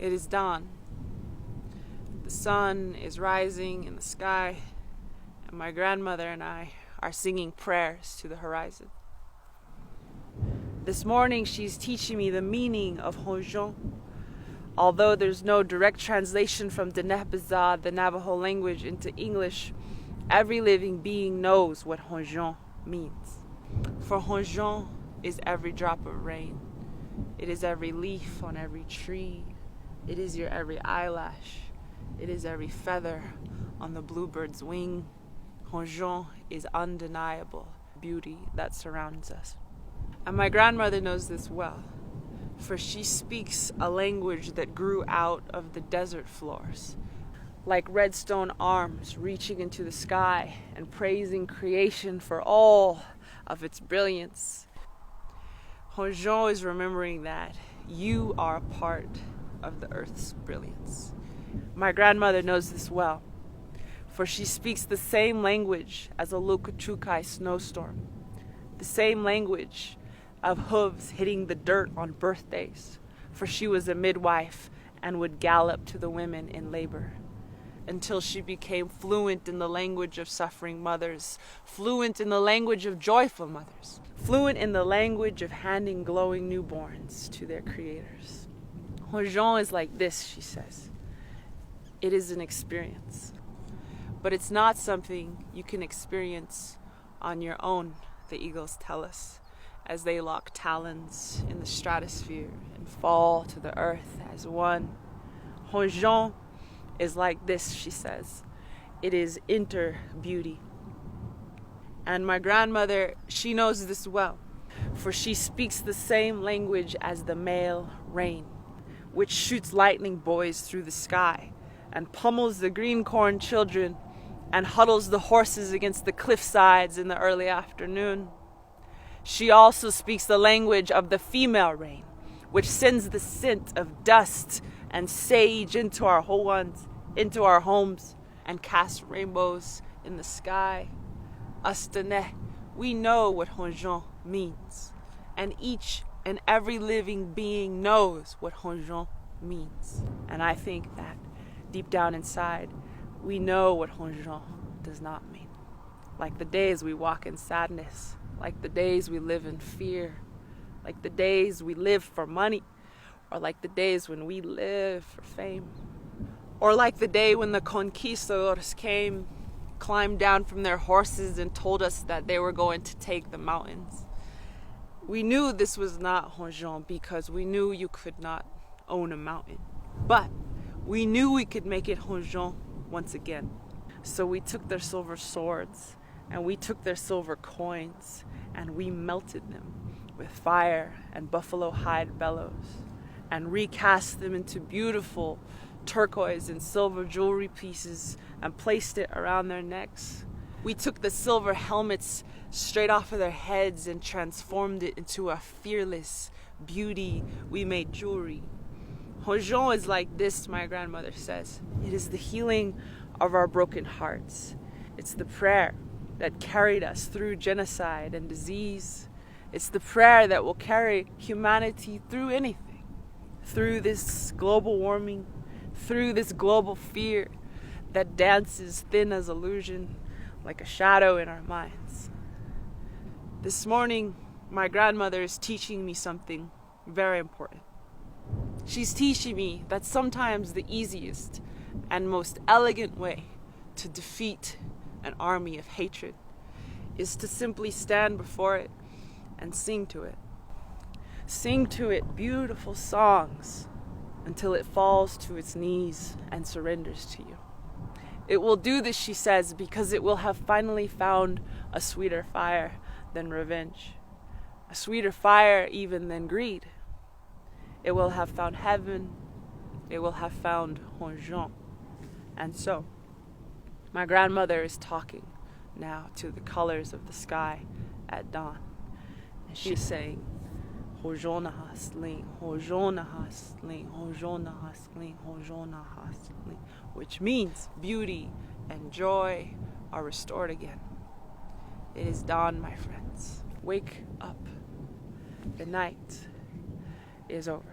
It is dawn. The sun is rising in the sky, and my grandmother and I are singing prayers to the horizon. This morning she's teaching me the meaning of Honjon. Although there's no direct translation from Diné-Bizaad, the Navajo language, into English, every living being knows what Honjon means. For Honjon is every drop of rain. It is every leaf on every tree. It is your every eyelash. It is every feather on the bluebird's wing. Honjon is undeniable beauty that surrounds us. And my grandmother knows this well, for she speaks a language that grew out of the desert floors, like redstone arms reaching into the sky and praising creation for all of its brilliance. Honjon is remembering that you are a part of the earth's brilliance. My grandmother knows this well, for she speaks the same language as a Lukachukai snowstorm, the same language of hooves hitting the dirt on birthdays, for she was a midwife and would gallop to the women in labor, until she became fluent in the language of suffering mothers, fluent in the language of joyful mothers, fluent in the language of handing glowing newborns to their creators. Honjon is like this, she says. It is an experience, but it's not something you can experience on your own, the eagles tell us, as they lock talons in the stratosphere and fall to the earth as one. Honjon is like this, she says. It is inter-beauty. And my grandmother, she knows this well, for she speaks the same language as the male rain, which shoots lightning boys through the sky and pummels the green corn children and huddles the horses against the cliff sides in the early afternoon. She also speaks the language of the female rain, which sends the scent of dust and sage into our homes, and casts rainbows in the sky. Us Diné, we know what Honjon means, and each and every living being knows what Honjon means. And I think that deep down inside, we know what Honjon does not mean. Like the days we walk in sadness, like the days we live in fear, like the days we live for money, or like the days when we live for fame, or like the day when the conquistadors came, climbed down from their horses and told us that they were going to take the mountains. We knew this was not Honjon because we knew you could not own a mountain, but we knew we could make it Honjon once again. So we took their silver swords and we took their silver coins and we melted them with fire and buffalo hide bellows and recast them into beautiful turquoise and silver jewelry pieces and placed it around their necks. We took the silver helmets straight off of their heads and transformed it into a fearless beauty. We made jewelry. Honjon is like this, my grandmother says. It is the healing of our broken hearts. It's the prayer that carried us through genocide and disease. It's the prayer that will carry humanity through anything, through this global warming, through this global fear that dances thin as illusion, like a shadow in our minds. This morning, my grandmother is teaching me something very important. She's teaching me that sometimes the easiest and most elegant way to defeat an army of hatred is to simply stand before it and sing to it. Sing to it beautiful songs until it falls to its knees and surrenders to you. It will do this, she says, because it will have finally found a sweeter fire than revenge, a sweeter fire even than greed. It will have found heaven. It will have found Honjon. And so, my grandmother is talking now to the colors of the sky at dawn. And she's saying, Honjon nahas-ling, Honjon nahas-ling, Honjon nahas-ling, Honjon nahas-ling, which means beauty and joy are restored again. It is dawn, my friends. Wake up. The night is over.